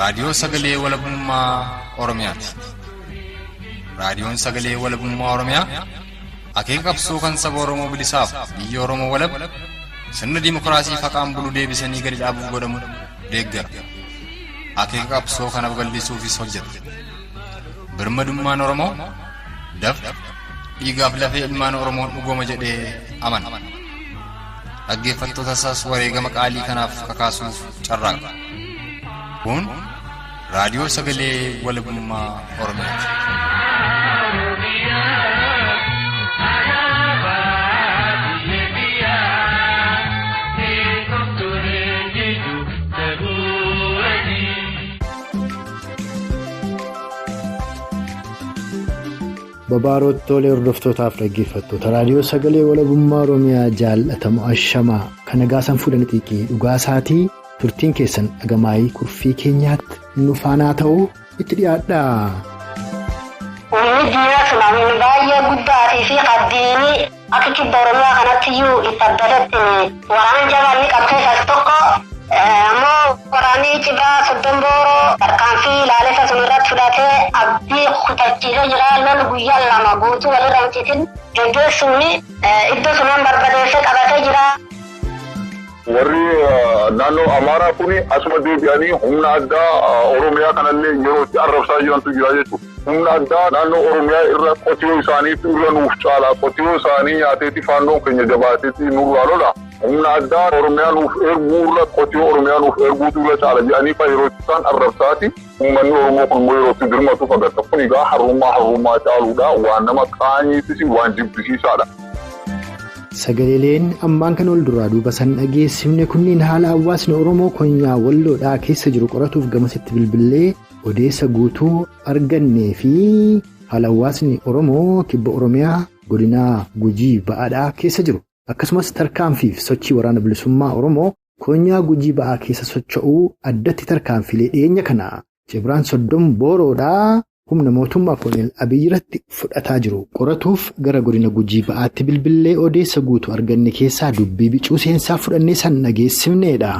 raadiyoo sagalee walabummaa Oromiyaati. Raadiyoon sagalee walabummaa Oromiyaa akeeka qabsoo kan saba Oromoo bilisaaf biyya Oromoo walab sirna dimokiraasii faqaan bulu deebisanii gadi dhaabuuf godhamu deeggara. Akeeka qabsoo kana babal'isuufis hojjeta. Birmadummaan Oromoo dafqa dhiigaaf lafee ilmaan Oromoon dhugooma jedhee amana. Dhaggeeffattoota isaas wareegama qaalii kanaaf kakaasuuf carraaqa. Kun raadiyoo sagalee walabummaa Oromiyaati. Babaaroo tolee hordoftootaaf dhaggeeffattoota raadiyoo sagalee walabummaa Oromiyaa jaallatamu ashamaa kan nagaasan fuudhan xiiqii dhugaa isaatii turtiin keessan dhagamaayii kurfii keenyaatti nu faanaa ta'uu itti dhiyaadha. Uummanni diinaa sun baay'ee guddaatii fi qaddiinii akka kibba Oromiyaa kanatti iyyuu itti addadatti waraana jabaa inni qabteessas tokko ammoo waraanii cibaa Soddonbooroo tarkaanfii ilaalessa sun irratti fudhatee abdii kutachiisee jira. Lolli guyyaa lama guutuu walirra hin citin gaggeessuun iddoo sunan barbadeessee qabatee jira. Warri naannoo Amaaraa kuni asuma deebi'anii humna addaa Oromiyaa kanallee yeroo itti arrabsaa jirantu jira jechuudha. Humna addaa naannoo Oromiyaa irra qotiyoo isaaniitti irra nuuf caala. Qotiyoo isaanii nyaateetti faandoon keenya jabaateetti nurraa lola. Humna addaa Oromiyaa nuuf erguu irra qotiyoo Oromiyaa nuuf erguutu irra caala jedhanii fa yeroo isaan arrabsaati uummanni Oromoo kun yeroo itti dirmatu fagata. Kun egaa harummaa caaluudha. Waan nama qaanyiitis waan jibbisiisaadha. Sagaleeleen ammaan kan ol duraa duuba san dhageessifne kunniin haala hawaasni Oromoo konyaa walloodhaa keessa jiru qoratuuf gamasitti bilbilee odeessa guutuu argannee fi haala hawaasni Oromoo kibba Oromiyaa godinaa Gujii Ba'aadhaa keessa jiru akkasumas tarkaanfiif sochii waraana bilisummaa Oromoo konyaa Gujii Ba'aa keessa socho'uu addatti tarkaanfilee dhiyeenya kana Jibraan Soddonbooroodhaa humna mootummaa Koloneel Abiyyi irratti fudhataa jiru qoratuuf gara godina Gujii Ba'aatti bilbilee odeessa guutuu arganne keessaa dubbii bicuu seensaa fudhannee san dhageessifneedha.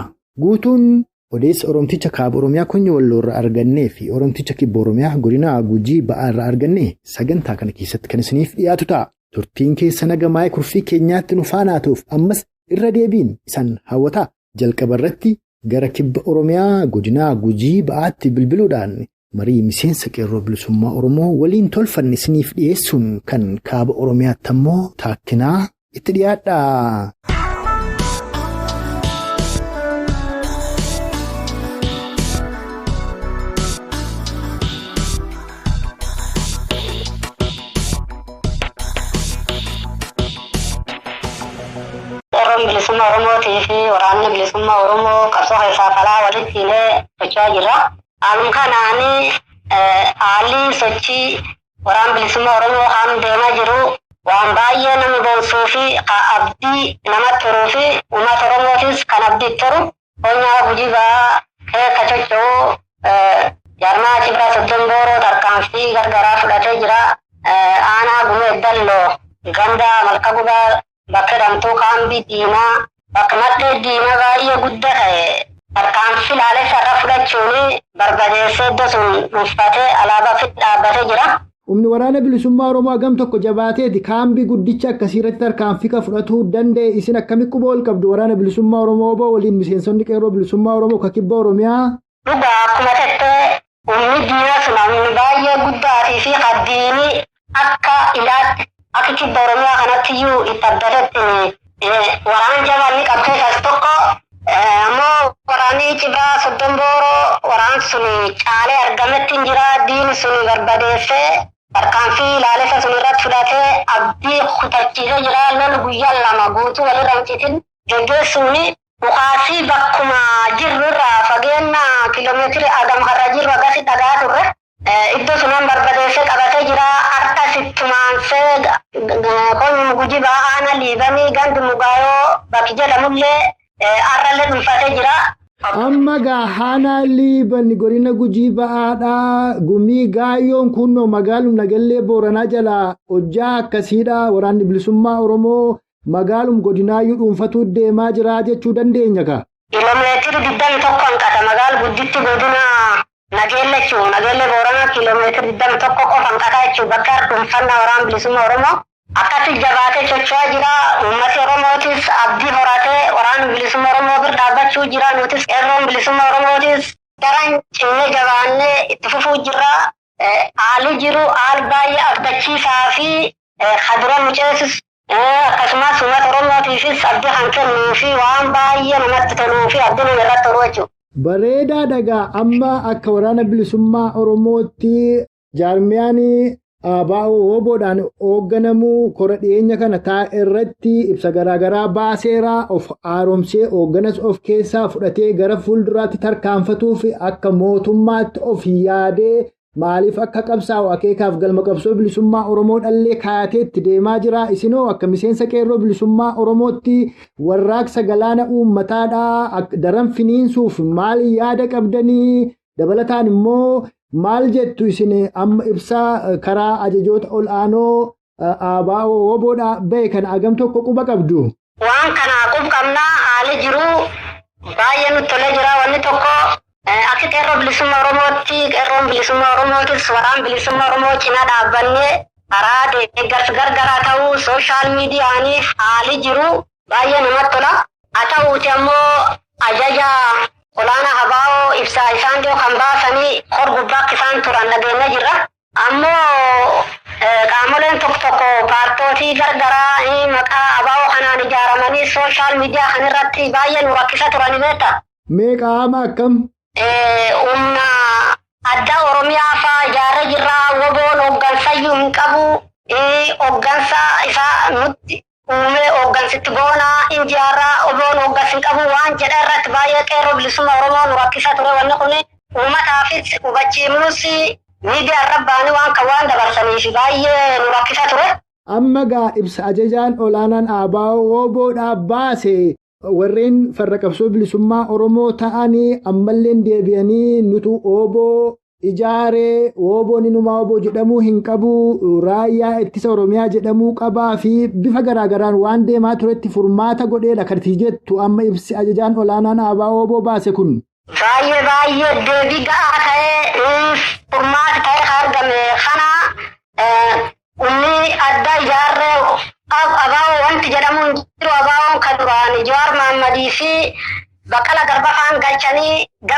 Guutuun odeessa Oromticha kaaba Oromiyaa konya walloorra argannee fi Oromticha kibba Oromiyaa godina Gujii Ba'aa irraa arganne sagantaa kana keessatti kan isiniif dhiyaatu ta'a. Turtiin keessa nagamaa'ee kurfii keenyaatti nu faanaa ta'uuf ammas irra deebiin isan hawwataa jalqaba irratti gara kibba Oromiyaa godina Gujii Ba'aatti bilbiluudhaan marii miseensa qeerroo bilisummaa Oromoo waliin tolfanne isiniif dhiyeessuun kan kaaba Oromiyaatti ammoo taakkinaa itti dhiyaadha. Qeerroon bilisummaa Oromootii fi waraanni bilisummaa Oromoo qabsoo keessaa falaa walitti hidhee socho'aa jira. Haaluma kanaan haalli sochii waraana bilisummaa Oromoo kan deemaa jiru waan baay'ee nama boonsuu fi abdii namatti horuu fi uummata Oromootis kan abdii toru konyaa Gujii Ba'aa keessa socho'uu jaarmaa Jibraan Soddonbooroo tarkaanfii gargaraa fudhatee jira. Aanaa Gumee Dalloo ganda malka gubaa bakka damtuu kaambii diinaa bakka maddee diinaa baay'ee guddaa ta'e. Tarkaanfii ilaalessa irra fudhachuun barbadeessee iddoo sun dhuunfatee alaabaa fi dhaabbatee jira. Humni waraana bilisummaa Oromoo hagam tokko jabaateeti kaambii guddicha akkasiirratti tarkaanfii ka fudhatuu danda'e isin akkamitti quba ol qabdu waraana bilisummaa Oromoo waliin miseensonni qeerroo bilisummaa Oromoo ka kibba Oromiyaa? Dhugaa akkuma ta'e humni diinaa sun baay'ee guddaatii fi qaddiinii akka ilaatti akka kibba Oromiyaa kanatti iyyuu itti addatetti waraana jabaa inni qabteessas tokko. Ammoo waraanii cibaa Soddonbooroo waraan sun caalee argametti hin jira. Diin sun barbadeessee tarkaanfii ilaalessa sun irratti fudhatee abdii kutachiisee jira. Lolli guyyaa lama guutuu walirra hin citin gaggeessuun mukaasii bakkuma jirru irraa fageenya kiiloomeetirii agam har'a jirru akkasii dhagaa turre iddoo sunan barbadeessee qabatee jira. Harka sittumaansee qonni Gujii Ba'aa aana liibanii gandi mugaayoo bakki jedhamullee arrallee dhuunfatee jira. Amma gaahana liiban godina Gujii Ba'aadhaa gumii gaayyoon kunnoo magaalum nagallee Booranaa jalaa hojjaa akkasiidha waraanni bilisummaa Oromoo magaalum godinaayyuu dhuunfatuu deemaa jira jechuu dandeenya ka. Kiiloomeetirii 21 qata magaala gudditti godina nageelle Booranaa kiiloomeetira 21 qofaan qataa jechuun bakka dhuunfannaa waraana bilisummaa Oromoo akkatti jabaatee socho'aa jira. Uummati Oromootis abdii horatee waraana bilisummaa Oromoo bira dhaabbachuu jira. Nutis qeerroon bilisummaa Oromootis daran cimnee jabaannee itti fufuu jirra. Haalli jiru haal baay'ee abdachiisaa fi kadura muceessus akkasumas uummata Oromootiifis abdii kan kennuu fi waan baay'ee namatti toluu fi abdii nama irratti toluu jechuudha. Bareedaa dhagaa amma akka waraana bilisummaa Oromootti jaarmiyaan ABO WBOdhaan hoogganamuu kora dhiyeenya kana taa'e irratti ibsa garaagaraa baaseera. Of haaromsee hoogganas of keessaa fudhatee gara fuulduraatti tarkaanfatuuf akka mootummaatti of yaadee maaliif akka qabsaa'u akeekaaf galma qabsoo bilisummaa Oromoo dhallee kaayatee itti deemaa jira. Isinoo akka miseensa qeerroo bilisummaa Oromootti warraaqsa galaana uummataadhaa daran finiinsuuf maal yaada qabdanii? Dabalataan immoo maal jettu isin amma ibsaa karaa ajajoota ol aanoo ABO WBOdhaa bahe kana agam tokko quba qabdu? Waan kana quba qabnaa haali jiru baay'ee nutti tolee jira. Wanni tokko akka qeerroo bilisummaa Oromootti qeerroon bilisummaa Oromootis waraana bilisummaa Oromoo cinaa dhaabbannee karaa deeggarsa gargaraa ta'uu sooshaal miidiyaaniif haali jiru baay'ee namatti tola. Haa ta'uuti ammoo ajaja olaanaa ABO ibsaa isaan dhiyoo kan baasanii hor gubbaa isaan turan nageenya jirra. Ammoo qaamoleen tokko paartootii gargaraa maqaa ABO kanaan ijaaramanii sooshaal miidiyaa kanarratti baay'ee nu rakkisa turani beekta. Meeqa ama akkam? Humna addaa Oromiyaa fa'aa ijaarree jirra. WBOn hooggansayyuu hin qabu. Hooggansa isaa nutti uumee hooggansitti goonaa injiarraa WBOn hooggansi hin qabu waan jedha irratti baay'ee qeerroo bilisummaa Oromoo nu rakkisa ture. Wanni kun uummataafis hubachiifnus miidiyaa irra baanii waan dabarsaniif baay'ee nu rakkisa ture. Amma gaa ibsa ajajaan olaanaan ABO WBOdhaa baase warreen farra qabsoo bilisummaa Oromoo ta'anii ammallee deebi'anii nutu WBO ijaaree WBOn inuma WBO jedhamuu hin qabu raayyaa ittisa Oromiyaa jedhamuu qabaa fi bifa garaagaraan waan deemaa turetti furmaata godheedha kartii jettu amma ibsi ajajaan olaanaan ABO WBO baase kun. Baay'ee deebii ga'aa ta'ee furmaata ta'ee argame kana ummi adda ijaarree ABO wanti jedhamu hin jiru. ABOn kan duraan Jawaar Mohammadii fi Baqqalaa Garbaa fa'aan galchanii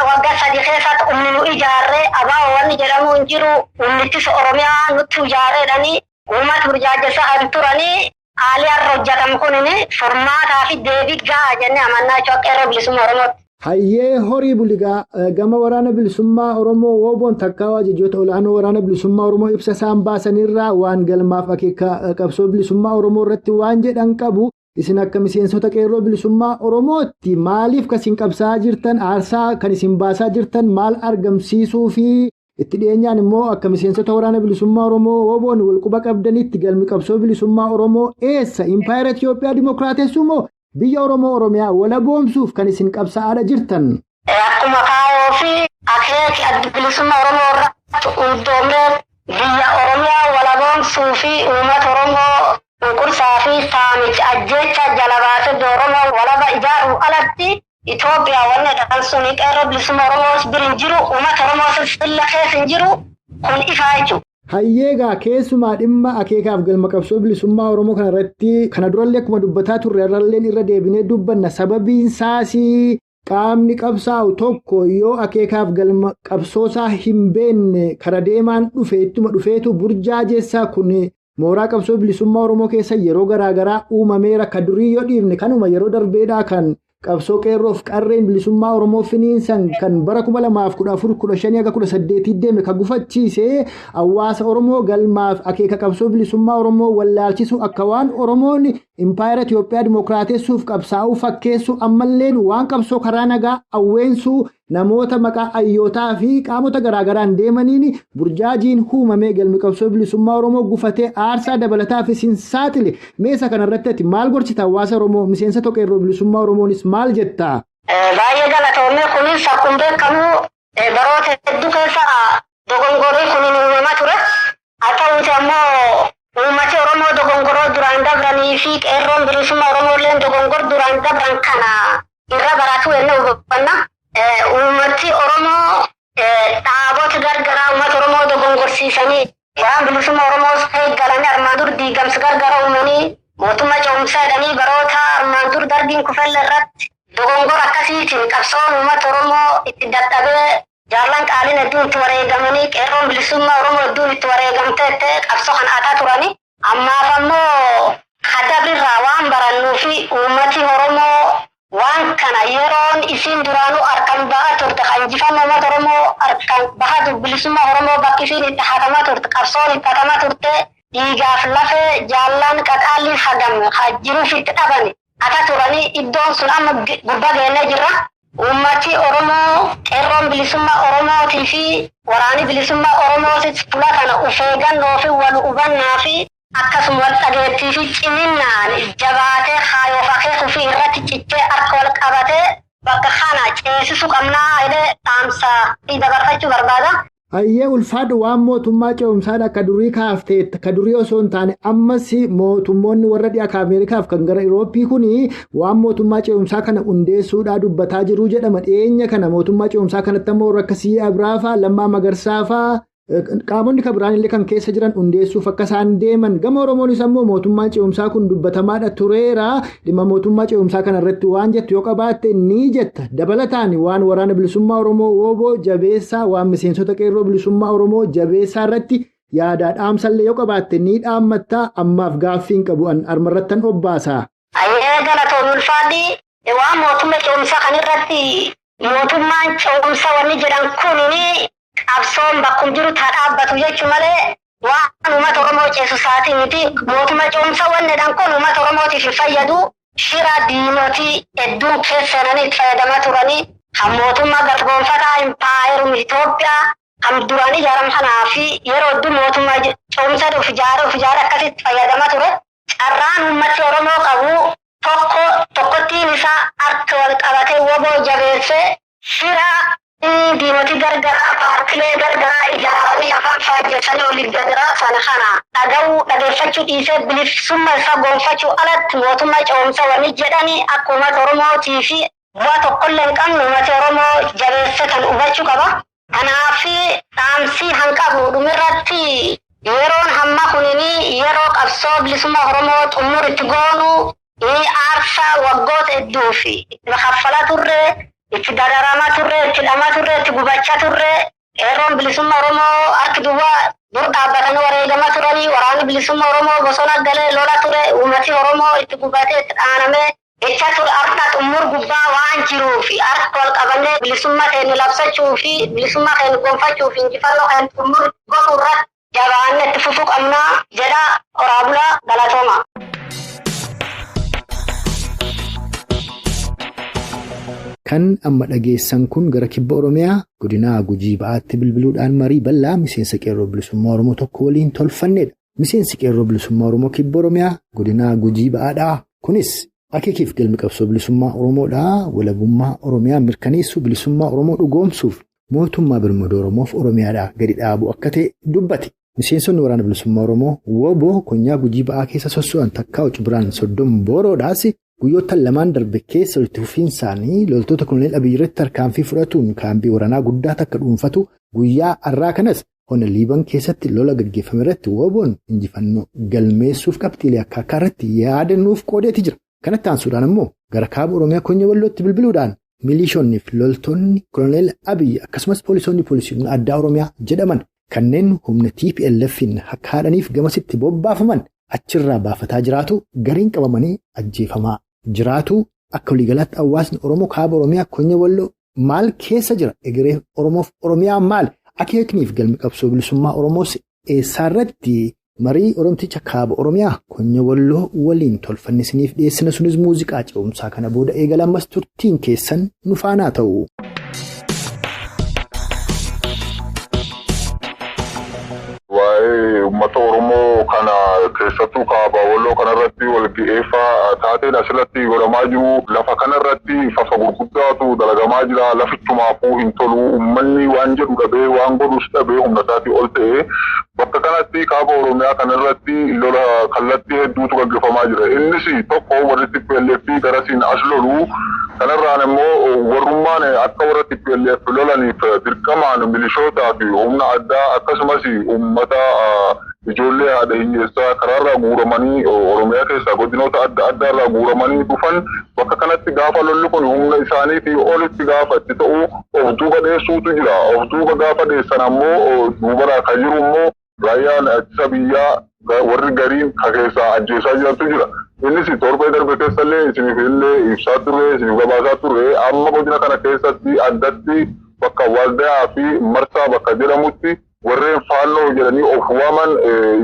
waggaa 3 keessatti umni nu ijaarree ABO wanni jedhamu hin jiru. Ummittis Oromiyaa nutti ijaareedhanii uummata burjaajessaa kan turanii haalli har'a hojjetamu kun furmaataa fi deebii ga'aa jennee amannaa jechuudha qeerroo bilisummaa Oromootti. Hayyee horii buligaa gama waraana bilisummaa Oromoo WBOn takkaa ajajoota olaanoo waraana bilisummaa Oromoo ibsa isaan baasanirraa waan galmaaf akeeka qabsoo bilisummaa Oromoo irratti waan jedhan qabu. Isin akka miseensota qeerroo bilisummaa Oromootti maaliif kasiin qabsaa jirtan aarsaa kan isin baasaa jirtan maal argamsiisuu fi itti dhiyeenyaan immoo akka miseensota waraana bilisummaa Oromoo WBOn walquba qabdanitti galmi qabsoo bilisummaa Oromoo eessa impaayera Itoophiyaa dimokiraatessuu moo biyya Oromoo Oromiyaa walaboomsuuf kan isin qabsaa'aa jirtan? Akkuma kaayoo fi akeeki adda bilisummaa Oromoo irratti hundoomee biyya Oromiyaa walaboomsuu fi uummata Oromoo cunqursaa fi saamicha ajjeecha jala baasee Oromoo walaba ijaaruu alatti Itoophiyaa wanni jedhan suni qeerroo bilisummaa Oromoos bira hin jiru. Uummata Oromoos illa keessa hin jiru. Kun ifaa jechuudha. Hayyeegaa keessumaa dhimma akeekaaf galma qabsoo bilisummaa Oromoo kana irratti kana durallee akkuma dubbataa turre irralleen irra deebinee dubbanna. Sababiin saasii qaamni qabsaa'u tokko yoo akeekaaf galma qabsoosaa hin beenne kara deemaan dhufe ittuma dhufeetu burjaajessaa kun mooraa qabsoo bilisummaa Oromoo keessa yeroo garaagaraa uumameera. Ka durii yoo dhiifne kanuma yeroo darbeedhaa kan qabsoo qeerroof qarreen bilisummaa Oromoo finiinsan kan bara 2014-15-18 deeme ka gufachiise hawaasa Oromoo galmaaf akeeka qabsoo bilisummaa Oromoo wallaalchisu akka waan Oromoon impaayera Itoophiyaa dimokiraatessuuf qabsaa'uu fakkeessu ammalleen waan qabsoo karaa nagaa awweensuu namoota maqaa ayyootaa fi qaamota garaagaraan deemaniin burjaajiin uumamee galmi qabsoo bilisummaa Oromoo gufatee aarsaa dabalataa fi sin saaxile meesa kanarratti maal gorchita hawaasa Oromoo miseensa qeerroo bilisummaa Oromoonis maal jetta? Baay'ee galatoomne kunis akkuma beekamu baroota hedduu keessa dogongorri kun uumamaa ture. Haa ta'uuti ammoo uummati Oromoo dogongoroo duraan dabranii fi qeerroon bilisummaa Oromoo illee dogongor duraan dabran kana irra baratu enne hubanna. Uummati Oromoo dhaabota gargaraa uummata Oromoo dogongorsiisanii waan bilisummaa Oromoo eeggalanii armaan dur diigamsa gargaraa uumanii mootummaa ce'umsaa jedhanii baroota armaan dur darbiin kufelle irratti dogongora akkasiitiin qabsoon uummata Oromoo itti dadhabee jaallan qaaliin hedduun itti wareegamanii qeerroon bilisummaa Oromoo hedduun itti wareegamtee qabsoo kan aadaa turanii ammaaf ammoo hadabirraa waan barannuu fi uummati Oromoo waan kana yeroon isin duraanuu harkaan bahaa turte kan injifannoo uummata Oromoo harkaan bahaa bilisummaa Oromoo bakki isiin itti hatamaa turte qabsoon itti hatamaa turte dhiigaaf lafee jaallan qaxaalliin hagame jiruuf itti dhabani ata turanii iddoon sun amma gubbaa geenye jirra. Uummati Oromoo qeerroon bilisummaa Oromootii fi waraanni bilisummaa Oromootis fuula kana ufeegannoo fi wal hubannaa fi akkasuma wal dhageettii fi ciminnaan jabaatee haayoo fakkee fi irratti cichee harka wal qabatee bakka kana ceesisuu qabnaa jedhee dhaamsa fi dabarfachuu barbaada. Hayyee ulfaadhu waan mootummaa ce'umsaadha akka durii kaafteetta ka durii osoo hin taane ammas mootummoonni warra dhiyaa Ameerikaaf kan gara Irooppii kuni waan mootummaa ce'umsaa kana hundeessuudhaa dubbataa jiru jedhama dhiyeenya kana mootummaa ce'umsaa kanatti ammoo warra akkasii Abiraafaa Lammaa Magarsaafaa qaamonni kabiraan illee kan keessa jiran hundeessuuf akka isaan deeman gama Oromoonis ammoo mootummaan ce'umsaa kun dubbatamaadha tureera dhimma mootummaa ce'umsaa kana irratti waan jettu yoo qabaatte ni jetta dabalataan waan waraana bilisummaa Oromoo wooboo jabeessaa waan miseensota qeerroo bilisummaa Oromoo jabeessaa irratti yaadaa dhaamsallee yoo qabaatte ni dhaammattaa ammaaf gaaffiin qabu armarrattan obbaasa. Ayyee galatoon ulfaadhi waan mootummaa ce'umsaa kan irratti mootummaan ce'umsaa wanni jedhan kunini qabsoon bakkum jiru taa dhaabbatu jechuun malee waan uummata Oromoo ceesu isaatii miti mootummaa ce'umsaa wanni jedhan kun uummata Oromootiif fayyadu shira diinotii hedduun keessananii itti fayyadamaa turanii kan mootummaa gargoonfataa impaayeruu Itoophiyaa kan duraan ijaaramu kanaa fi yeroo hedduu mootummaa ce'umsaa of ijaare akkasitti fayyadamaa ture carraan uummati Oromoo qabu tokkottiin isaa harka wal qabatee woboo jabeessee shira diinotii gargaraa paartilee gargaraa ijaaranii afaan faajjessanii oliif gadiraa sana kana dhageeffachuu dhiisee bilisummaa isaa gonfachuu alatti mootummaa ce'umsaa wanni jedhanii akka uummata Oromootii fi bu'aa tokkollee hin qabne uummati Oromoo jabeessee kan hubachuu qaba. Kanaaf dhaamsii hanqabu dhumirratti yeroon hamma kunini yeroo qabsoo bilisummaa Oromoo xumur itti goonu aarsaa waggoota hedduu fi kaffalaa turre itti dararamaa turre itti dhamaa turre itti gubachaa turre qeerroon bilisummaa Oromoo harki duwwaa dur dhaabbatanii wareegamaa turanii waraanni bilisummaa Oromoo bosona galee lola ture uummati Oromoo itti gubatee itti dhaanamee jecha ture harka xumur gubbaa waan jiruuf harka wal qabannee bilisummaa keenya labsachuu fi bilisummaa keenya gonfachuu fi injifannoo keenya xumur godhuu irratti jabaannee itti fufuu qabnaa jedha Oraabulaa Galatooma. Kan amma dhageessan kun gara kibba Oromiyaa godina Gujii Ba'aatti bilbiluudhaan marii bal'aa miseensa qeerroo bilisummaa Oromoo tokko waliin tolfannedha. Miseensi qeerroo bilisummaa Oromoo kibba Oromiyaa godina Gujii Ba'aadha. Kunis akeekiif galmi qabsoo bilisummaa Oromoodhaa walabummaa Oromiyaa mirkaneessuu bilisummaa Oromoo dhugoomsuuf mootummaa birmadoo Oromoof Oromiyaadhaa gadi dhaabuu akka ta'e dubbate. Miseensonni waraana bilisummaa Oromoo woboo konyaa Gujii Ba'aa keessa sosso'an takkaa Cibiraan Soddom Booroodhaas guyyoota lamaan darbe keessa walitti fufiinsaanii loltoota Koloneel Abiyyi irratti tarkaanfii fudhatuun kaambii waraanaa guddaa takka dhuunfatu guyyaa har'aa kanas hona Liiban keessatti lola gaggeeffame irratti woboon injifannoo galmeessuuf qabxiilee akka irratti yaadannuuf qoodeeti jira. Kanatti aansuudhaan immoo gara kaaba Oromiyaa Konyaa Wallootti bilbiluudhaan milishoonnii fi loltoonni Koloneel Abiyyi akkasumas poolisiin addaa Oromiyaa jedhaman kanneen humna TPLF'n akka haadhaniif gamasitti bobbaafaman achirraa baafataa jiraatu gariin qabamanii ajjeefamaa jiraatu akka waliigalaatti hawaasni Oromoo kaaba Oromiyaa Konyaa Walloo maal keessa jira egeree Oromoof Oromiyaa maal akeekniif galmi qabsoo bilisummaa Oromoos eessaarratti marii Oromticha kaaba Oromiyaa Konyaa Walloo waliin tolfanne isiniif dhiyeessina sunis muuziqaa ce'umsaa kana booda eegalammas turtiin keessan nu faanaa ta'u. Uummata Oromoo kana keessattuu kaaba Walloo kanarratti walgi'eeffaa taateen asirratti godhamaa jiru lafa kanarratti fafa gurguddaatu dalagamaa jira lafichumaafuu hin tolu uummanni waan jedhu dhabee waan godhus dhabee humna isaatii ol ta'e bakka kanatti kaaba Oromiyaa kanarratti lola kallattii hedduutu gaggeeffamaa jira. Innis tokko warri TPLF garasiin as lolu kanarraan immoo warrummaan akka warra TPLF lolaniif dirqamaan milishootaa fi humna addaa akkasumas uummata ijoollee haadha hiyyeessaa karaarraa guuramanii Oromiyaa keessaa godinoota adda addaarraa guuramanii dhufan bakka kanatti gaafa lolli kun humna isaaniitii olitti gaafa itti ta'u of duuba dheessuutu jira. Of duuba gaafa dheessan ammoo duubarraa kan jiru immoo raayyaan ittisa biyyaa warri gariin keessaa ajjeesaa jirantu jira. Innis torbee darbe keessallee isiniif illee ibsaa turre isiniif gabaasaa turre amma godina kana keessatti addatti bakka Waldayaa fi Marsaa bakka jedhamutti warreen faalloo jedhanii of waaman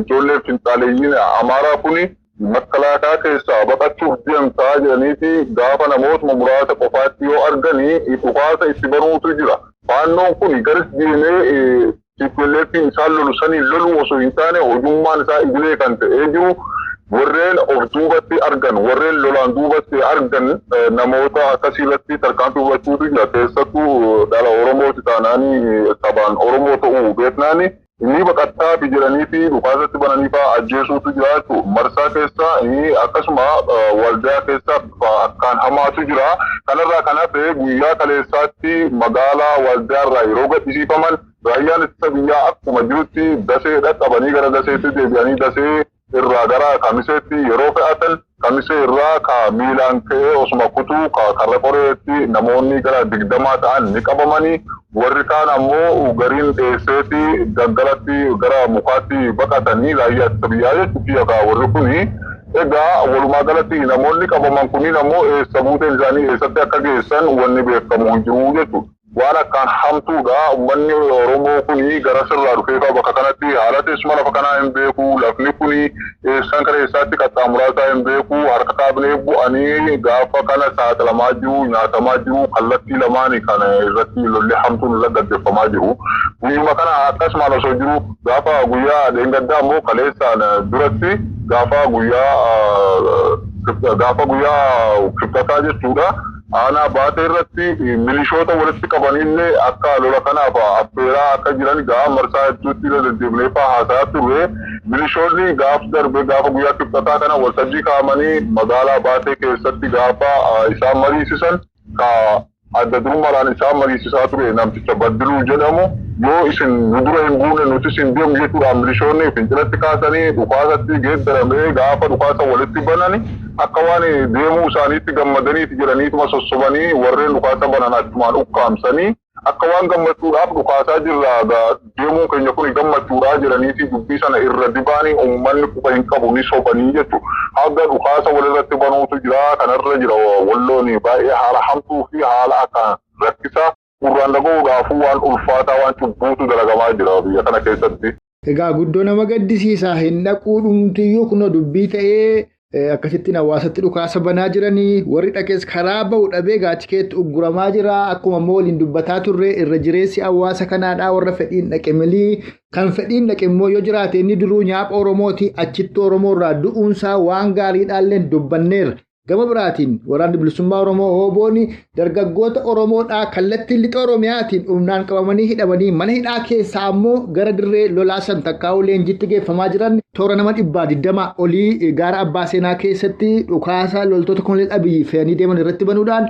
ijoolleen finxaaleeyyiin Amaaraa kuni makkalaakaa keessaa baqachuuf deemtaa jedhaniiti gaafa namootuma muraasa qofaatti yoo arganii dhukaasa itti banuutu jira. Faannoon kun garis deemee TPLF isaan lolu sanii lolu osoo hin taane hojummaan isaa idilee kan ta'ee jiru warreen of duubatti argan warreen lolaan duubatti argan namoota akkasii irratti tarkaanfii fudhachuutu jira. Keessattuu dhala Oromooti taanaanii sabaan Oromoo ta'uu beeknaani inni baqattaa fi jedhanii fi dhukaasatti bananii fa'aa ajjeesuutu jira jechuudha. Marsaa keessa akkasuma Waldayaa keessa akkaan hamaatu jira. Kanarraa kan hafe guyyaa kaleessaatti magaalaa Waldayaarraa yeroo gadhiisifaman raayyaan ittisa biyyaa akkuma jirutti dasee dhaqqabanii gara daseetti deebi'anii dasee irraa gara kamiseetti yeroo fe'atan kamisee irraa ka miilaan ka'ee osuma kutuu karra qoreetti namoonni gara 20 ta'an ni qabamanii warri kaan ammoo gariin dheesseetti galgalatti gara mukaatti baqatanii raayyaa ittisa biyyaa jechuudha. Warri kuni egaa walumaa galatti namoonni qabaman kuniin ammoo eessa buuteen isaanii eessatti akka geessan wanni beekamu hin jiru jechuudha. Waan akkaan hamtuudha uummanni Oromoo kuni gara sirraa dhufeefaa bakka kanatti haala teessuma lafa kanaa hin beeku lafni kuni eessan kara eessaatti qaxxaamuraasaa hin beeku harka kaabinee bu'anii gaafa kana saaxilamaa jiru nyaatamaa jiru kallattii lamaanii kana irratti lolli hamtuun irra gaggeeffamaa jiru. Guyyuma kana akkasumaan osoo jiru gaafa guyyaa dheengaddaa ammoo kaleessaan duratti gaafa guyyaa kibxataa jechuudha. Aanaa baatee irratti milishoota walitti qabanillee akka lola kanaaf affeeraa akka jiran gaafa Marsaa hedduutti deddeebinee fa'aa haasaa turre milishoonni gaafa darbe gaafa guyyaa kibxataa kana waltajjii kaa'amanii magaalaa baatee keessatti gaafa isaan mariisisan ka adda durummaadhaan isaan mariisisaa ture namticha Baddiluu jedhamu yoo isin nu dura hin buune nuti isin deemu jechuudhaan milishoonni fincilatti kaasanii dhukaasatti geeddaramee gaafa dhukaasa walitti banani akka waan deemuu isaaniitti gammadaniiti jedhaniituma sossobanii warreen dhukaasa banan achumaan ukkaamsanii akka waan gammachuudhaaf dhukaasaa jirra deemuu keenya kun gammachuudhaa jedhaniiti dubbii sana irra dibaanii uummanni quba hin qabu ni sobanii jechuudha. Haga dhukaasa walirratti banuutu jira kanarra jira walloon baay'ee haala hamtuu fi haala akka rakkisaa gurraan dhaga'uudhaafuu waan ulfaataa waan cubbuutu dalagamaa jira biyya kana keessatti. Egaa guddoo nama gaddisiisaa hin dhaquu dhumtiyyuu kunoo dubbii ta'ee akkasittiin hawaasatti dhukaasa banaa jiranii warri dhaqees karaa bahu dhabee gaachikeetti ugguramaa jira akkuma immoo waliin dubbataa turre irra jireessi hawaasa kanaadhaa warra fedhiin dhaqe milii kan fedhiin dhaqe immoo yoo jiraate inni duruu nyaapha Oromooti achitti Oromoo irraa du'uunsaa waan gaariidhaalleen dubbanneerra. Gama biraatiin waraanni bilisummaa Oromoo Hoobooni dargaggoota Oromoodhaa kallattiin lixa Oromiyaatiin humnaan qabamanii hidhamanii mana hidhaa keessaa ammoo gara dirree lolaasan takkaa'uu leenjitti geeffamaa jiran toora nama 120 olii gaara Abbaa Seenaa keessatti dhukaasa loltoota Koloneel Abiyyi fe'anii deeman irratti banuudhaan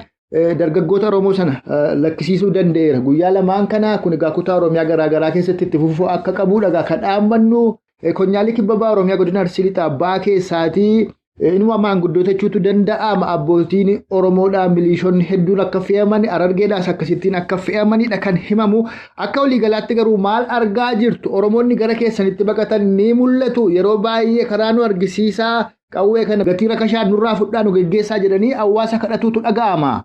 dargaggoota Oromoo sana lakkisiisuu danda'eera. Guyyaa lamaan kana kun egaa kutaa Oromiyaa garaagaraa keessatti itti fufuu akka qabuudha. Kan dhaammannu konyaalii kibbabaa Oromiyaa godina Arsii Lixaa Abbaa keessaatii inuma maanguddoota jechuutu danda'ama abbootiin Oromoodhaa milishoonni hedduun akka fe'aman Harargeedhaas akkasittiin akka fe'amanidha kan himamu. Akka waliigalaatti garuu maal argaa jirtu Oromoonni gara keessanitti baqatan ni mul'atu yeroo baay'ee karaa nu argisiisaa qawwee kana gatii rakashaa nurraa fudhaa nu geggeessaa jedhanii hawaasa kadhatuutu dhaga'ama.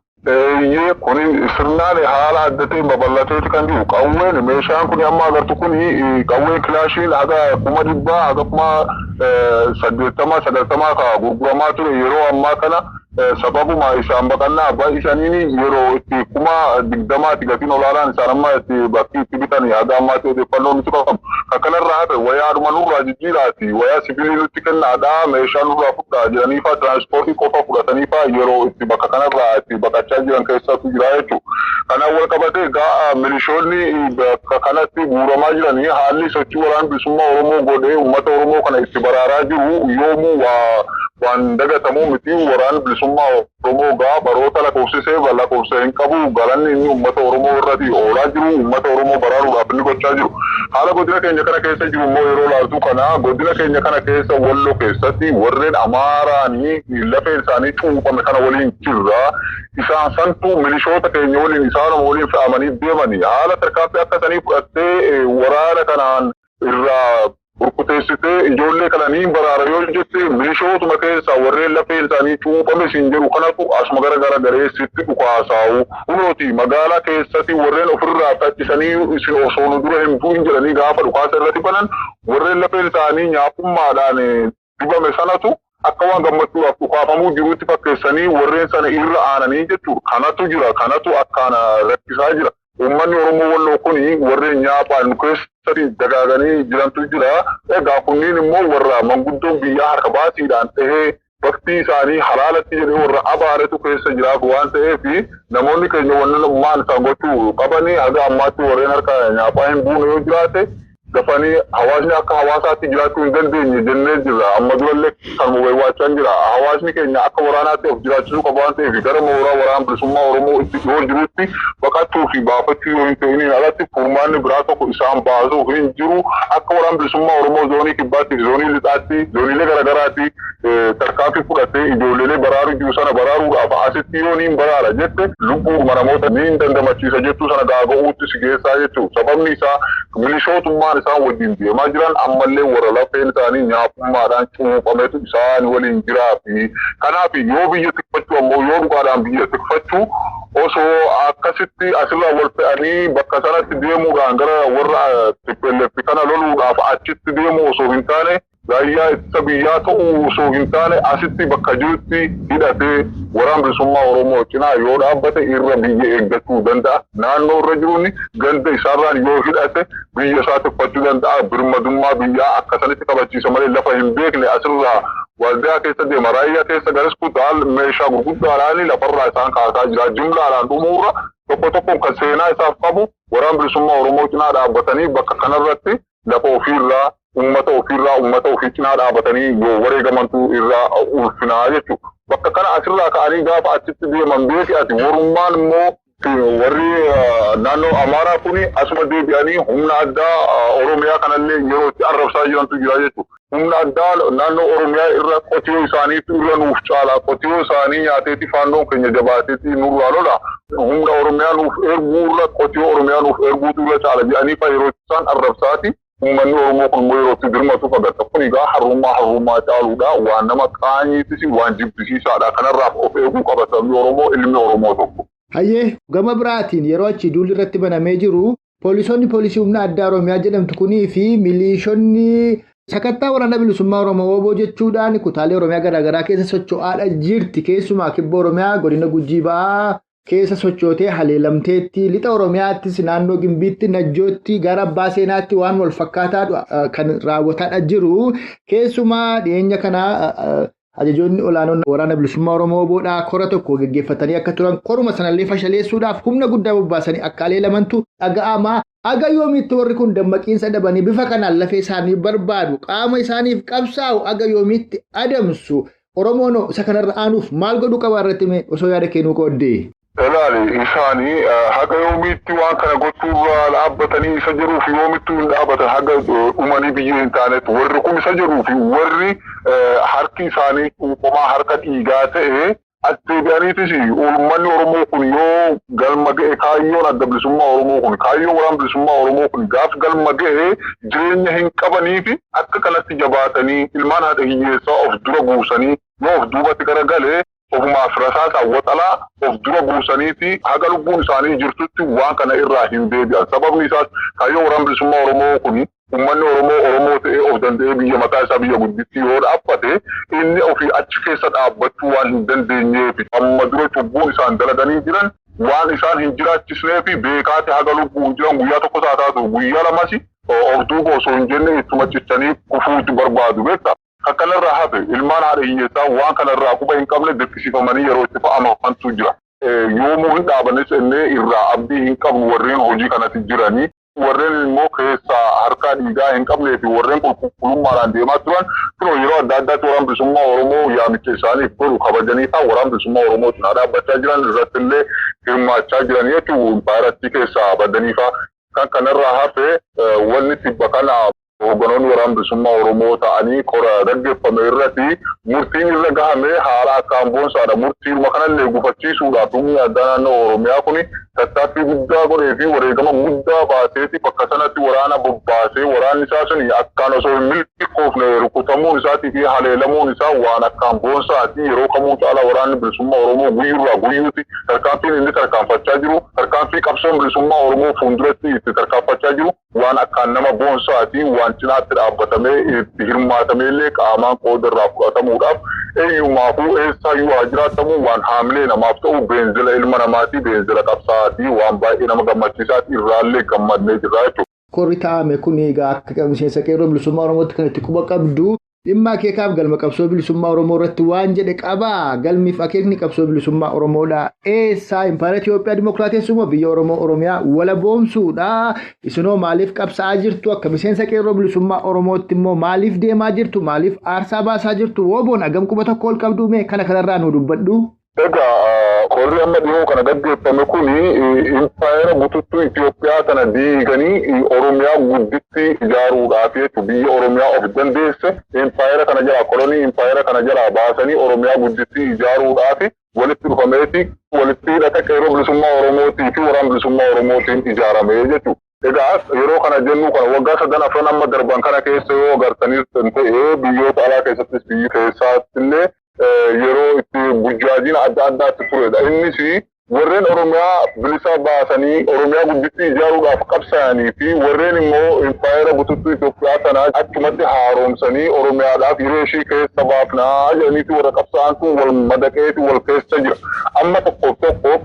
Kun sirnaan haala adda ta'een babal'ateeti kan jiru qawween meeshaan kun amma agartu kun qawween kilaashiin haga 100 haga 80 ka gurguramaa ture yeroo ammaa kana sababuma isaan baqannaa abbaa isaanii yeroo itti 20 gatiin olaanaan isaan amma itti bakki itti bitan haga ammaatti odeeffannoon nuti qabamu kanarraa hafe wayaadhuma nurraa jijjiiraati wayaa sibiilii nutti kennaadhaa meeshaa nurraa fudhaa jedhaniifaa tiraanspoortii qofa fudhataniifaa yeroo itti bakka kanarraa itti baqachaa jiran keessatti jira jechuudha. Kana kana wal qabate gaa milishoonni kanatti guuramaa jiranii haalli sochii waraana bilisummaa Oromoo godhee uummata Oromoo kana itti baraaraa jiru yoomuu waan dagatamu miti waraana bilisummaa Oromoo gaa baroota lakkoofsisee lakkoofsa hin qabu galanni inni uummata Oromoo irratti oolaa jiru uummata Oromoo baraaruudhaaf inni gochaa jiru. Haala godina keenya kana keessa jiru immoo yeroo laaltu kana godina keenya kana keessa Walloo keessatti warreen Amaaraanii lafeen isaanii cuuphame kana waliin jirra. Isaan santu milishoota keenya waliin isaanuma waliin fe'amanii deemanii haala tarkaanfii akkasanii fudhattee waraana kanaan irraa burkuteessitee ijoollee kananii baraara yoo jette milishootuma keessa warreen lafeen isaanii cuuphame siin jedhu kanatu asuma gara gareessitti dhukaasaa'u. Kunooti magaalaa keessatti warreen ofirraa faccisanii isin osoo nu dura hin bu'in jedhanii gaafa dhukaasa irratti banan warreen lafeen isaanii nyaapummaadhaan dibame sanatu akka waan gammachuudhaaf dhukaafamuu jirutti fakkeessanii warreen sana irra aananii jechuudha. Kanatu jira kanatu akkaan rakkisaa jira. Uummanni Oromoo Walloo kuni warreen nyaaphaan keessatti dagaaganii jirantu jira. Egaa kunniin immoo warra manguddoon biyyaa harka baasiidhaan ta'ee baktii isaanii halaalatti jedhee warra abaaretu keessa jiraatu waan ta'eef namoonni keenya wannan maan isaan gochuu qabanii haga ammaatti warreen harka nyaaphaa hin buune yoo jiraate dafanii hawaasni akka hawaasaatti jiraachuu hin dandeenye jennee jirra. Amma durallee kan waywwaachaa jira. Hawaasni keenya akka waraanaatti of jiraachisuu qaba waan ta'eef gara mooraa waraana bilisummaa Oromoo itti dhiyoo jirutti baqachuu fi baafachuu yoo hin ta'iniin alatti furmaanni biraa tokko isaan baasuu hin jiru. Akka waraana bilisummaa Oromoo zoonii kibbaatti, zoonii lixaatti, zooniilee garagaraatti tarkaanfii fudhatee ijoollee baraaruu jiru sana baraaruudhaaf asitti yoo niin baraara jette lubbuuma namoota niin dandamachiisa jettuu sana gaaga'uutti si geessaa jechuudha. Sababni isaa milishootummaan isaan wajjin deemaa jiran ammallee warra lafeen isaanii nyaapummaadhaan cuuphametu isaan waliin jiraa fi kanaaf yoo biyya tikfachuu ammoo yoo dhugaadhaan biyya tikfachuu osoo akkasitti asirraa wal fe'anii bakka sanatti deemuudhaan gara warra tippelleetti kana loluudhaaf achitti deemuu osoo hin taane raayyaa ittisa biyyaa ta'uu osoo hin taane asitti bakka jirutti hidhatee waraana bilisummaa Oromoo cinaa yoo dhaabbate irra biyya eeggachuu danda'a. Naannoo irra jiruun ganda isaarraan yoo hidhate biyya isaa tikfachuu danda'a. Birmadummaa biyyaa akkasanitti kabachiisa malee lafa hin beekne asirraa waldaa keessa deema. Raayyaa keessa garas kutaal meeshaa gurguddaadhaan lafarraa isaan kaasaa jira. Jumlaadhaan dhumuurra tokko kan seenaa isaaf qabu waraana bilisummaa Oromoo cinaa dhaabbatanii bakka kanarratti lafa ofiirraa ummata ofii cinaa dhaabatanii yoo wareegamantu irraa ulfinaa jechuudha. Bakka kana asirraa ka'anii gaafa achitti deeman beeki ati warummaan immoo warri naannoo Amaaraa kuni asuma deebi'anii humna addaa Oromiyaa kanallee yeroo itti arrabsaa jirantu jira jechuudha. Humna addaa naannoo Oromiyaa irra qotiyoo isaaniitu irra nuuf caala. Qotiyoo isaanii nyaateeti faannoon keenya jabaateeti nurraa lola. Humna Oromiyaa nuuf erguurra qotiyoo Oromiyaa nuuf erguutu irra caala jedhanii fa yeroo isaan arrabsaati. Uummanni Oromoo kun immoo yerootti dirmatu fagata. Kun egaa harrummaa caaluudha. Waan nama qaanyiitis waan jibbisiisaadha. Kanarraaf of eeguu qaba sabni Oromoo ilmi Oromoo tokko. Hayyee gama biraatiin yeroo achi duulli irratti banamee jiru poolisoonni poolisii humna addaa Oromiyaa jedhamtu kunii fi miliishonni sakattaa waraana bilisummaa Oromoo obbo jechuudhaan kutaalee Oromiyaa garaagaraa keessa socho'aadha jirti. Keessumaa kibba Oromiyaa godina Gujii ba'aa keessa sochootee haleelamteetti lixa Oromiyaattis naannoo Gimbiitti Najjootti gara Abbaa Seenaatti waan wal fakkaataa kan raawwataadha jiru. Keessumaa dhiyeenya kana ajajoonni olaanoon waraana bilisummaa Oromoo obboodhaa kora tokko gaggeeffatanii akka turan koruma sanallee fashaleessuudhaaf humna guddaa bobbaasanii akka haleelamantu dhaga'ama. Aga yoomiitti warri kun dammaqiinsa dhabanii bifa kanaan lafee isaanii barbaadu qaama isaaniif qabsaa'u aga yoomiitti adamsu Oromoon isa kanarra aanuuf maal godhuu qaba irratti osoo yaada kennuu qooddee. Ilaali isaanii haga yoomiitti waan kana gochuurraa dhaabbatanii isa jiruuf yoomittu hin dhaabbatan haga dhumanii biyya hin taanetti warri kun isa jiruuf warri harki isaanii cuuphamaa harka dhiigaa ta'e deebi'aniitis uummanni Oromoo kun yoo galma ga'e kaayyoon adda bilisummaa Oromoo kun kaayyoo waraana bilisummaa Oromoo kun gaaf galma ga'e jireenya hin qabaniifi akka kanatti jabaatanii ilmaan haadha hiyyeessaa of dura buusanii yoo of duubatti garagalee ofumaaf rasaasaa waxalaa of dura buusaniiti haga lubbuun isaanii jirtutti waan kana irraa hin deebi'an. Sababni isaas kaayyoo waraana bilisummaa Oromoo kun uummanni Oromoo ta'ee of danda'ee biyya mataa isaa biyya gudditti yoo dhaabbate inni ofii achi keessa dhaabbachuu waan hin dandeenyeef amma dura cubbuun isaan dalaganii jiran waan isaan hin jiraachisneefi beekaate haga lubbuun jiran guyyaa tokko taataatu guyyaa lamasi of duuba osoo hin jenne ittuma cichanii kufuutti barbaadu beekta. Kanarraa hafe ilmaan haadha hiyyeessaa waan kanarraa quba hin qabne dirqisiifamanii yeroo itti fa'amantu jira. yoomuu hin dhaabanis illee irraa abdii hin qabnu warreen hojii kanatti jiranii. Warreen immoo keessa harka dhiigaa hin qabnee fi warreen qulqullummaadhaan deemaa turan kunoo yeroo adda addaatti waraana bilisummaa Oromoo yaamicha isaaniif godhu kabajanii ta'an waraana bilisummaa Oromootiin dhaabbachaa jiran irratti illee hirmaachaa jiran jechuun impaayiraatti keessaa badaniifaa kan kanarraa hafe wanni tibba kana hogganoonni waraana bilisummaa Oromoo ta'anii qora gaggeeffame irratti murtiin irra gahame haala akkaan boonsaadha. Murtiidhuma kanallee gufachiisuudhaaf humni addaa naannoo Oromiyaa kuni tattaaffii guddaa godhee fi wareegama guddaa baaseeti bakka sanatti waraana bobbaasee waraanni isaa suni akkaan osoo hin milkoofne rukutamuun isaatii fi haleelamuun isaa waan akkaan boonsaati. Yeroo kamuu caalaa waraanni bilisummaa Oromoo guyyurraa guyyuutti tarkaanfiin inni tarkaanfachaa jiru tarkaanfii qabsoon bilisummaa Oromoo fuulduratti itti tarkaanfachaa jiru waan akkaan nama boonsaati. Waan cinaatti dhaabbatamee itti hirmaatamee illee qaamaan qooda irraa fudhatamuudhaaf eeyyumaafuu eessaayyuu haa jiraatamu waan haamilee namaaf ta'u beenzila ilma namaatii beenzila qabsaa'aatii waan baay'ee nama gammachiisaati irraallee gammadnee jirra jechuudha. Korri taa'ame kun egaa akka miseensa qeerroo bilisummaa Oromootti kan itti quba qabdu dhimma akeekaaf galma qabsoo bilisummaa Oromoo irratti waan jedhe qabaa galmiif akeekni qabsoo bilisummaa Oromoodha. Eessaa impaayera Itoophiyaa Dimookiraatessummaa biyya Oromoo Oromiyaa wala boomsuudha. Isinoo maaliif qabsaa'aa jirtu akka miseensa qeerroo bilisummaa Oromootti immoo maaliif deemaa jirtu maaliif aarsaa baasaa jirtu wooboon hagam quba tokko ol qabdu mee kana kanarraa nu dubbadhu. Egaa korri amma dhiyoo kana gaggeeffame kuni impaayera bututtuu Itoophiyaa kana diiganii Oromiyaa gudditti ijaaruudhaaf jechuudha. Biyya Oromiyaa of dandeesse impaayera kana jalaa kolonii impaayera kana jalaa baasanii Oromiyaa gudditti ijaaruudhaaf walitti dhufameeti walitti hidhata qeerroo bilisummaa Oromootii fi waraana bilisummaa Oromootiin ijaaramee jechuudha. Egaa yeroo kana jennu kana waggaa 3 afran amma darban kana keessa yoo agartaniis ta'ee biyyoota alaa keessattis biyya keessaatti illee yeroo itti burjaajiin adda addaatti turedha. Innis warreen Oromiyaa bilisa baasanii Oromiyaa gudditti ijaaruudhaaf qabsaa'anii fi warreen immoo impaayera bututtuu Itoophiyaa tanaa achumatti haaromsanii Oromiyaadhaaf yeroo ishii keessa baafnaa jedhaniiti warra qabsaa'antu wal madaqeeti wal keessa jira. Amma tokko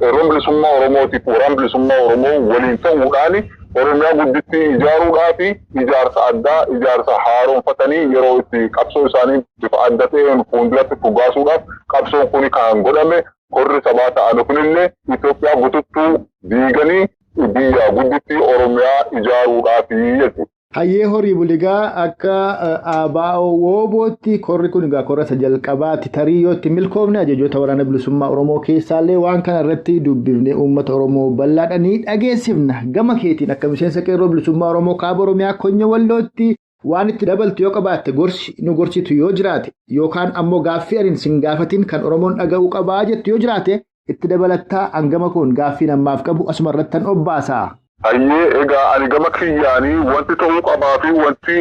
qeerroon bilisummaa Oromootiif waraana bilisummaa Oromoo waliin ta'uudhaan Oromiyaa gudditti ijaaruudhaaf ijaarsa addaa ijaarsa haaromfatanii yeroo itti qabsoo isaanii bifa adda ta'een fuulduratti fuggaasuudhaaf qabsoon kun kan godhame korri sabaa ta'an kunillee Itoophiyaa bututtuu diiganii biyya gudditti Oromiyaa ijaaruudhaaf jechuudha. Hayyee horii buligaa akka ABO woobootti korri kun egaa korra jalqabaatti tariyyootti milkoofne ajajoota waraana bilisummaa Oromoo keessaallee waan kana irratti dubbifnee uummata Oromoo bal'aadhanii dhageessifna. Gama keetiin akka miseensa qeerroo bilisummaa Oromoo kaaba Oromiyaa Konya Wallootti waan itti dabaltu yoo qabaatte gorsi nu gorsitu yoo jiraate yookaan ammoo gaaffii arin sin gaafatiin kan Oromoon dhaga'uu qabaa jettu yoo jiraate itti dabalattaa hangama kun gaaffii namaaf qabu asuma irrattan obbaasa. Hayyee egaa ani gama kiyyaanii wanti ta'uu qabaa fi wanti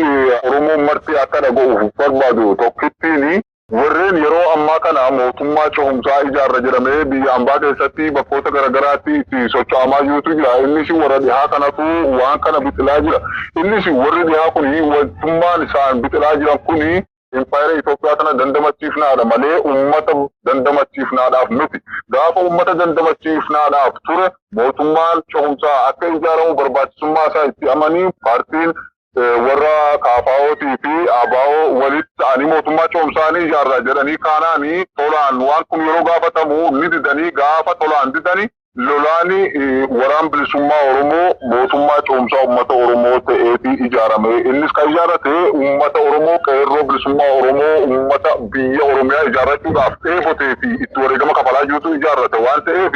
Oromoon marti akka dhaga'uuf barbaadu tokkittiin warreen yeroo ammaa kana mootummaa cehumsaa ijaarra jedhamee biyya ambaa keessatti bakkoota garaagaraatti itti socho'amaa jirutu jira. Innis warra dhihaa kanatu waan kana bixilaa jira. Innis warri dhihaa kuni wantummaan isaan bixilaa jiran kuni impaayera Itoophiyaa kana dandamachiifnaadha malee uummata dandamachiifnaadhaaf miti. Gaafa uummata dandamachiifnaadhaaf ture mootummaan cehumsaa akka ijaaramu barbaachisummaa isaa itti amanii paartiin warra KFO'tii fi ABO walitti ta'anii mootummaa cehumsaanii ijaarraa jedhanii kaanaanii tolaan waan kun yeroo gaafatamu ni didanii gaafa tolaan didanii lolaani waraan bilisummaa Oromoo mootummaa cehumsaa uummata Oromoo ta'eetii ijaarame. Innis kan ijaarate uummata Oromoo qeerroo bilisummaa Oromoo uummata biyya Oromiyaa ijaarrachuudhaaf dheefotee fi itti wareegama kafalaa jirutu ijaarrate waan ta'eef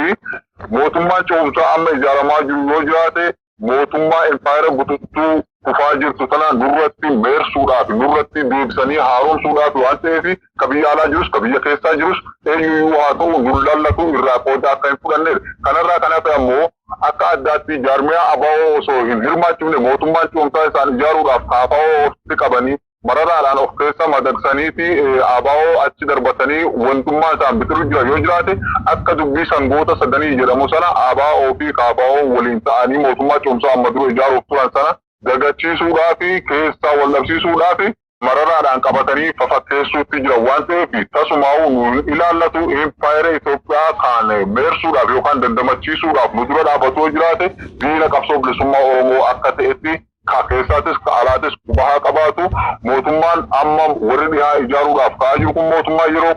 mootummaan cehumsaa amma ijaaramaa jiru yoo jiraate mootummaa impaayera bututtuu kufaa jirtu tanaan nurratti meersuudhaaf nurratti deebisanii haaromsuudhaaf waan ta'eef ka biyya alaa jirus ka biyya keessaa jirus eenyuyyuu haa ta'u nun lallatu irraa qooda akka hin fudhanneef. Kanarraa kan hafe ammoo akka addaatti jaarmiyaa ABO osoo hin hirmaachifne mootummaan cehumsaa isaan ijaaruudhaaf KFO'tti qabanii mararaadhaan of keessa madaqsaniiti ABO achi darbatanii wantummaa isaan biqilu jira yoo jiraate akka dubbii sangoota sadanii jedhamu sana ABO fi KFO waliin ta'anii mootummaa cehumsaa amma dura ijaaruuf turan sana dagachiisuudhaaf keessaa wal dhabsiisuudhaaf mararaadhaan qabatanii fafakkeessuutti jira waan ta'eef tasumaa'uu nu ilaallatu impaayera Itoophiyaa kan meersuudhaaf yookaan dandamachiisuudhaaf nu dura dhaabbatoo jiraate diina qabsoo bilisummaa Oromoo akka ta'etti ka keessaatis ka alaatis bahaa qabaatu mootummaan amma warri dhiyaa ijaaruudhaaf ka'aa jiru kun mootummaa yeroo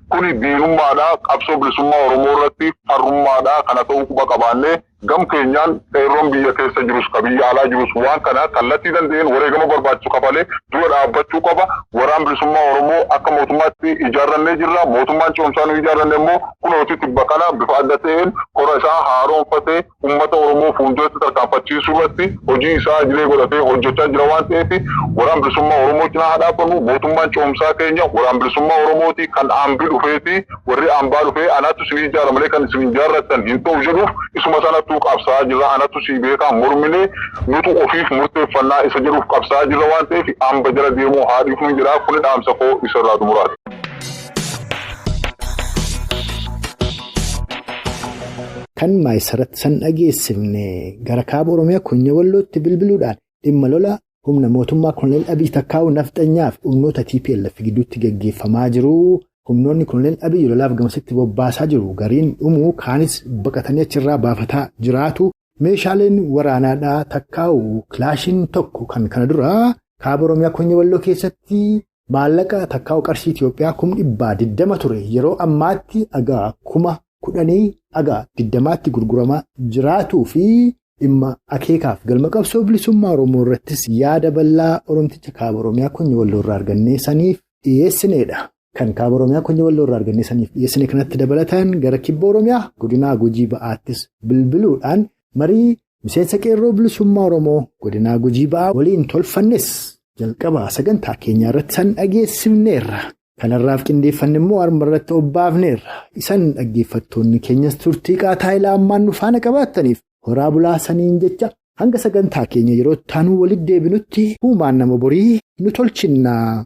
kuni diinummaadha qabsoo bilisummaa Oromoo irratti farrummaadha kana ta'uu quba qabaannee gam keenyaan qeerroon biyya keessa jirus ka biyya alaa jirus waan kana kallattii danda'een wareegama barbaachuu qabalee dura dhaabbachuu qaba waraan bilisummaa Oromoo akka mootummaatti ijaarrannee jirra mootummaan ce'umsaa nu ijaarranne immoo kunooti tibba kana bifa adda ta'een kora isaa haaroonfatee uummata Oromoo fuulduratti tarkaanfachiisuu irratti hojii isaa jilee godhatee hojjechaa jira waan ta'eef waraan bilisummaa Oromoo cinaa haa dhaabbannu mootummaan ce'umsaa keenya waraan bilisummaa Oromooti kan aambii dhufeeti warri aambaa dhufee anaatu isin ijaara malee kan isin ijaarrattan hin ta'u jedhuuf isuma sanatti qabsaa jira anatu si beekaa mormine nutu ofiif murteeffannaa isa jedhuuf qabsaa jira waan ta'eef amba jala deemuu haadhiif nu jira kun dhaamsa koo isarraa xumuraati. Kan maayisaratti san dhageessifne gara kaaba Oromiyaa Konyaa Wallootti bilbiluudhaan dhimma lola humna mootummaa Koloneel Abiy Takkaa'uu nafxanyaaf humnoota TPLF gidduutti gaggeeffamaa jiru. Humnoonni Koloneel Abiy lolaaf gamasitti bobbaasaa jiru. Gariin dhumuu kaanis baqatanii achirraa baafataa jiraatu. Meeshaaleen waraanaadhaa Takkaa'uu kilaashiin tokko kan kana dura kaaba Oromiyaa Konyaa Walloo keessatti maallaqa Takkaa'uu qarshii Itoophiyaa 120 ture. Yeroo ammaatti agaa 10,020tti gurguramaa jiraatuu fi dhimma akeekaaf galma qabsoo bilisummaa Oromoo irrattis yaada bal'aa Oromticha kaaba Oromiyaa Konyaa Walloo irraa argannee saniif dhiyeessineedha. Kan kaaba Oromiyaa Konyaa Walloo irraa argannee saniif dhiyeessine kanatti dabalataan gara kibba Oromiyaa godinaa Gujii Ba'aattis bilbiluudhaan marii miseensa qeerroo bilisummaa Oromoo godinaa Gujii Ba'aa waliin tolfannes jalqabaa sagantaa keenya irratti san dhageessifneerra. Kanarraaf qindeeffanne immoo harma irratti obbaafneerra. Isan dhaggeeffattoonni keenyas turtii qaataa ilaa ammaan nu faana qabaattaniif horaa bulaa saniin jecha hanga sagantaa keenya yeroo taanuu walitti deebinutti uumaan nama borii nu tolchinnaa.